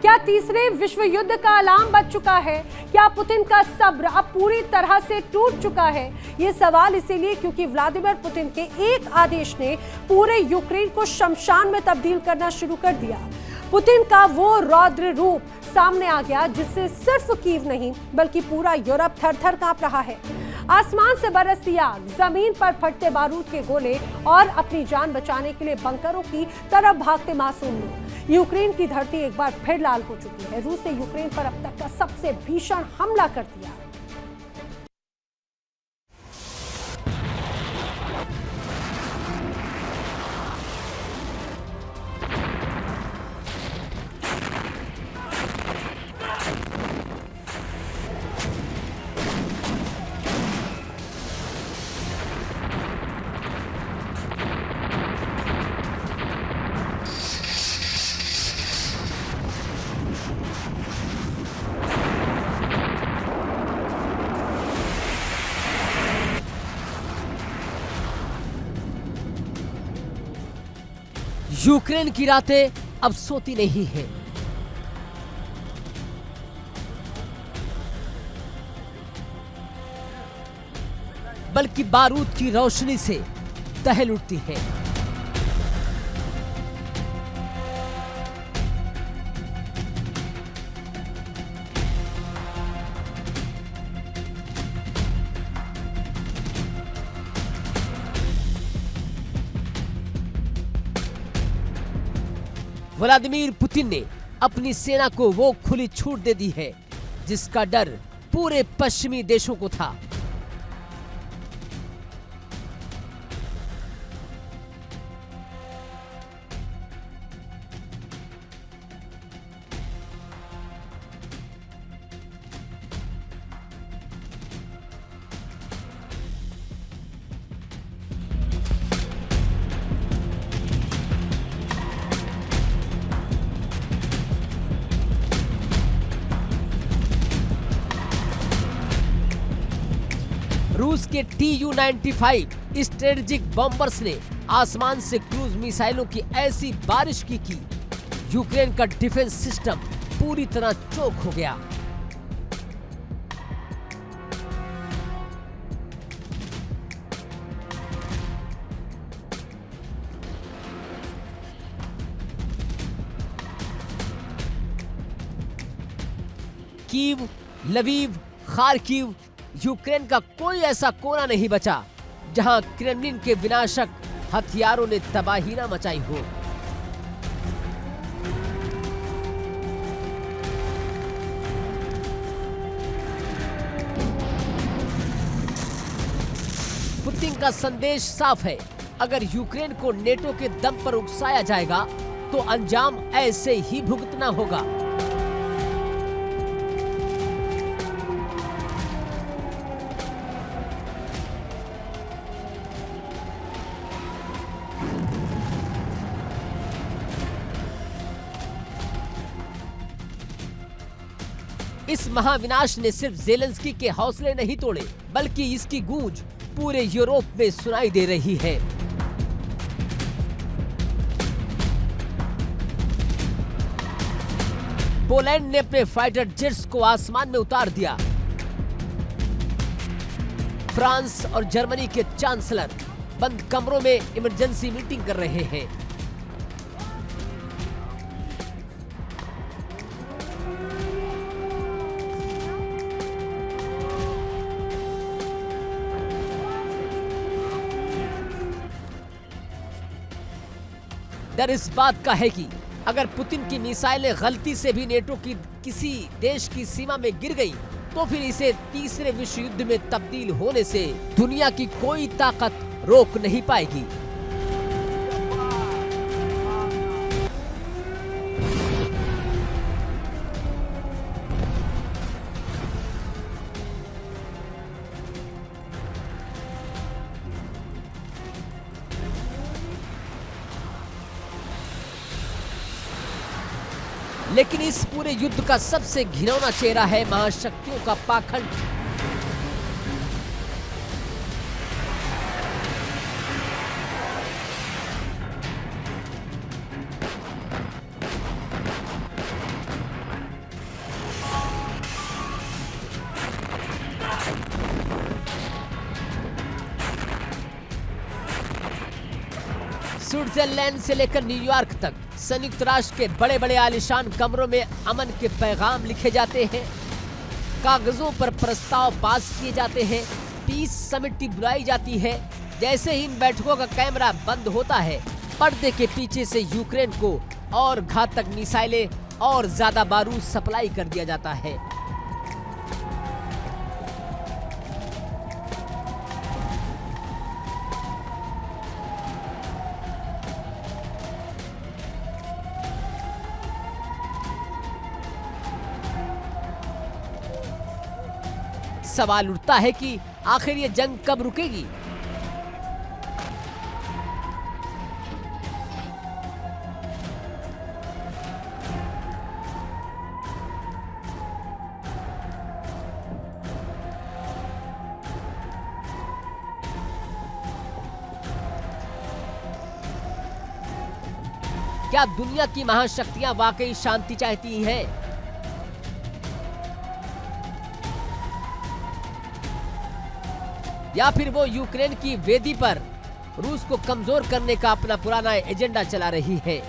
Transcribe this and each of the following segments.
क्या तीसरे विश्व युद्ध का अलार्म बज चुका है? क्या पुतिन का सब्र अब पूरी तरह से टूट चुका है? ये सवाल इसीलिए क्योंकि व्लादिमीर पुतिन के एक आदेश ने पूरे यूक्रेन को शमशान में तब्दील करना शुरू कर दिया। पुतिन का वो रौद्र रूप सामने आ गया जिससे सिर्फ कीव नहीं बल्कि पूरा यूरोप थर-थर कांप रहा है। आसमान से बरसती आग, जमीन पर फटते बारूद के गोले और अपनी जान बचाने के लिए बंकरों की तरफ भागते मासूम लोग। यूक्रेन की धरती एक बार फिर लाल हो चुकी है। रूस ने यूक्रेन पर अब तक का सबसे भीषण हमला कर दिया। यूक्रेन की रातें अब सोती नहीं हैं। बल्कि बारूद की रोशनी से दहल उठती है। व्लादिमीर पुतिन ने अपनी सेना को वो खुली छूट दे दी है जिसका डर पूरे पश्चिमी देशों को था। रूस के Tu-95 स्ट्रेटेजिक बॉम्बर्स ने आसमान से क्रूज मिसाइलों की ऐसी बारिश की कि यूक्रेन का डिफेंस सिस्टम पूरी तरह चौक हो गया। कीव, लवीव, खार्किव, यूक्रेन का कोई ऐसा कोना नहीं बचा जहां क्रेमलिन के विनाशक हथियारों ने तबाही न मचाई हो। पुतिन का संदेश साफ है, अगर यूक्रेन को नेटो के दम पर उकसाया जाएगा तो अंजाम ऐसे ही भुगतना होगा। इस महाविनाश ने सिर्फ ज़ेलेंस्की के हौसले नहीं तोड़े, बल्कि इसकी गूंज पूरे यूरोप में सुनाई दे रही है। पोलैंड ने अपने फाइटर जेट्स को आसमान में उतार दिया। फ्रांस और जर्मनी के चांसलर बंद कमरों में इमरजेंसी मीटिंग कर रहे हैं। डर इस बात का है कि अगर पुतिन की मिसाइलें गलती से भी नेटो की किसी देश की सीमा में गिर गई तो फिर इसे तीसरे विश्व युद्ध में तब्दील होने से दुनिया की कोई ताकत रोक नहीं पाएगी। लेकिन इस पूरे युद्ध का सबसे घिनौना चेहरा है महाशक्तियों का पाखंड। स्विट्जरलैंड से लेकर न्यूयॉर्क तक संयुक्त राष्ट्र के बड़े बड़े आलीशान कमरों में अमन के पैगाम लिखे जाते हैं, कागजों पर प्रस्ताव पास किए जाते हैं, पीस समिति बुलाई जाती है। जैसे ही इन बैठकों का कैमरा बंद होता है, पर्दे के पीछे से यूक्रेन को और घातक मिसाइलें और ज्यादा बारूद सप्लाई कर दिया जाता है। सवाल उठता है कि आखिर ये जंग कब रुकेगी? क्या दुनिया की महाशक्तियां वाकई शांति चाहती हैं? या फिर वो यूक्रेन की वेदी पर रूस को कमजोर करने का अपना पुराना एजेंडा चला रही है?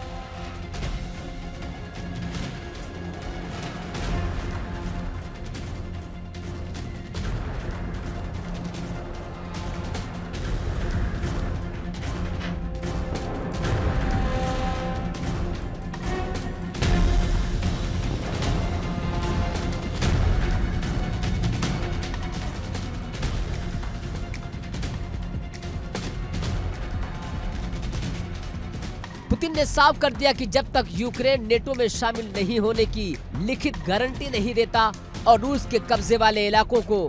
पुतिन ने साफ कर दिया कि जब तक यूक्रेन नेटो में शामिल नहीं होने की लिखित गारंटी नहीं देता और रूस के कब्जे वाले इलाकों को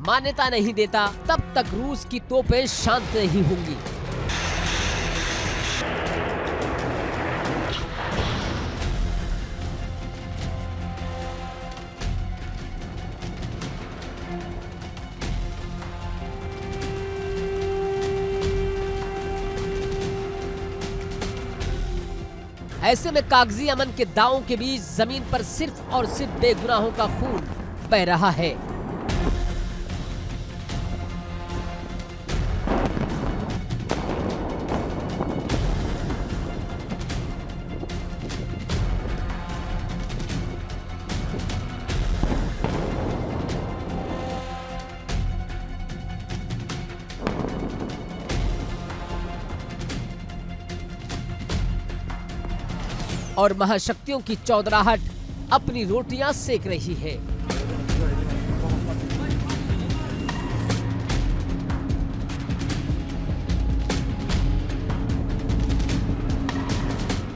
मान्यता नहीं देता, तब तक रूस की तोपें शांत नहीं होंगी। ऐसे में कागजी अमन के दावों के बीच जमीन पर सिर्फ और सिर्फ बेगुनाहों का खून बह रहा है। और महाशक्तियों की चौधराहट अपनी रोटियां सेक रही है।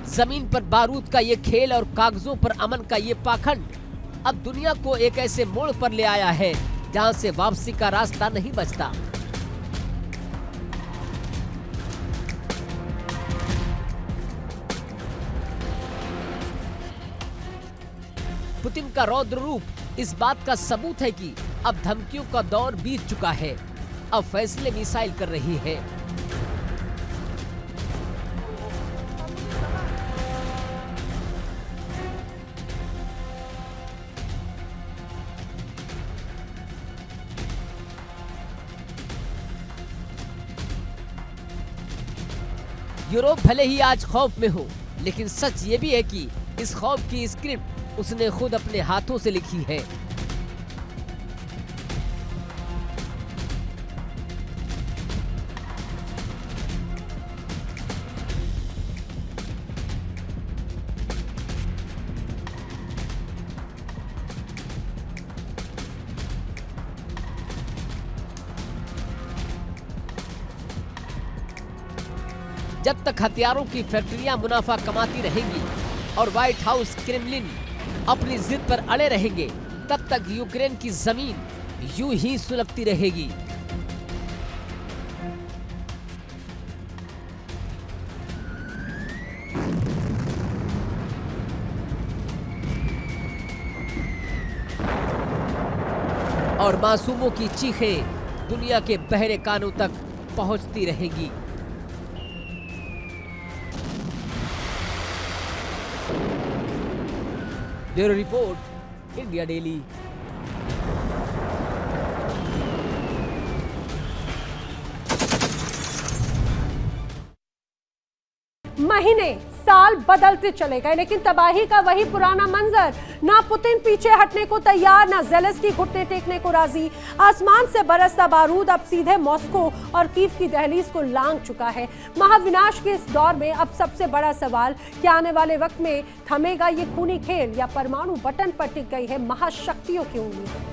जमीन पर बारूद का ये खेल और कागजों पर अमन का ये पाखंड अब दुनिया को एक ऐसे मोड़ पर ले आया है जहां से वापसी का रास्ता नहीं बचता। पुतिन का रौद्र रूप इस बात का सबूत है कि अब धमकियों का दौर बीत चुका है, अब फैसले मिसाइल कर रही है। यूरोप भले ही आज खौफ में हो, लेकिन सच ये भी है कि इस खौफ की स्क्रिप्ट उसने खुद अपने हाथों से लिखी है। जब तक हथियारों की फैक्ट्रियां मुनाफा कमाती रहेंगी और व्हाइट हाउस क्रेमलिन अपनी जिद पर अड़े रहेंगे, तब तक यूक्रेन की जमीन यूं ही सुलगती रहेगी। और मासूमों की चीखें दुनिया के बहरे कानों तक पहुंचती रहेगी। Bureau report, India daily. महीने साल बदलते चले गए, लेकिन तबाही का वही पुराना मंजर। ना पुतिन पीछे हटने को तैयार, ना ज़ेलेंस्की घुटने टेकने को राजी। आसमान से बरसता बारूद अब सीधे मॉस्को और कीव की दहलीज को लांघ चुका है। महाविनाश के इस दौर में अब सबसे बड़ा सवाल, क्या आने वाले वक्त में थमेगा ये खूनी खेल, या परमाणु बटन पर टिक गई है महाशक्तियों की उंगली।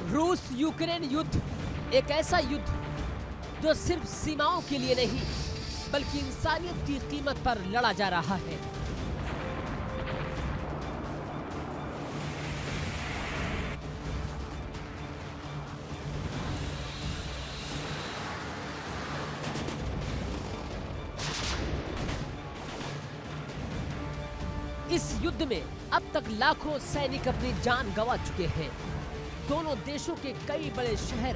रूस यूक्रेन युद्ध एक ऐसा युद्ध जो सिर्फ सीमाओं के लिए नहीं बल्कि इंसानियत की कीमत पर लड़ा जा रहा है। इस युद्ध में अब तक लाखों सैनिक अपनी जान गंवा चुके हैं। दोनों देशों के कई बड़े शहर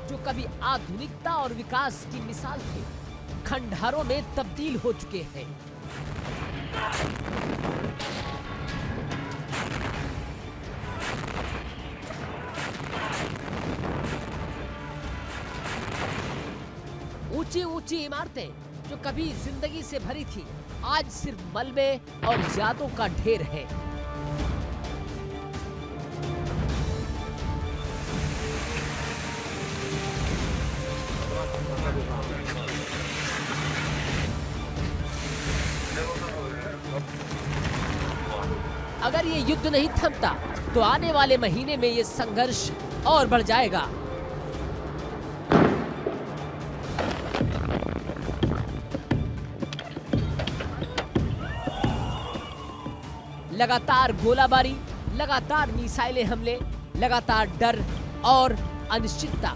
जो कभी आधुनिकता और विकास की मिसाल थे, खंडहरों में तब्दील हो चुके हैं। ऊंची ऊंची इमारतें जो कभी जिंदगी से भरी थी, आज सिर्फ मलबे और यादों का ढेर है। अगर ये युद्ध नहीं थमता तो आने वाले महीने में ये संघर्ष और बढ़ जाएगा। लगातार गोलाबारी, लगातार मिसाइलें हमले, लगातार डर और अनिश्चितता।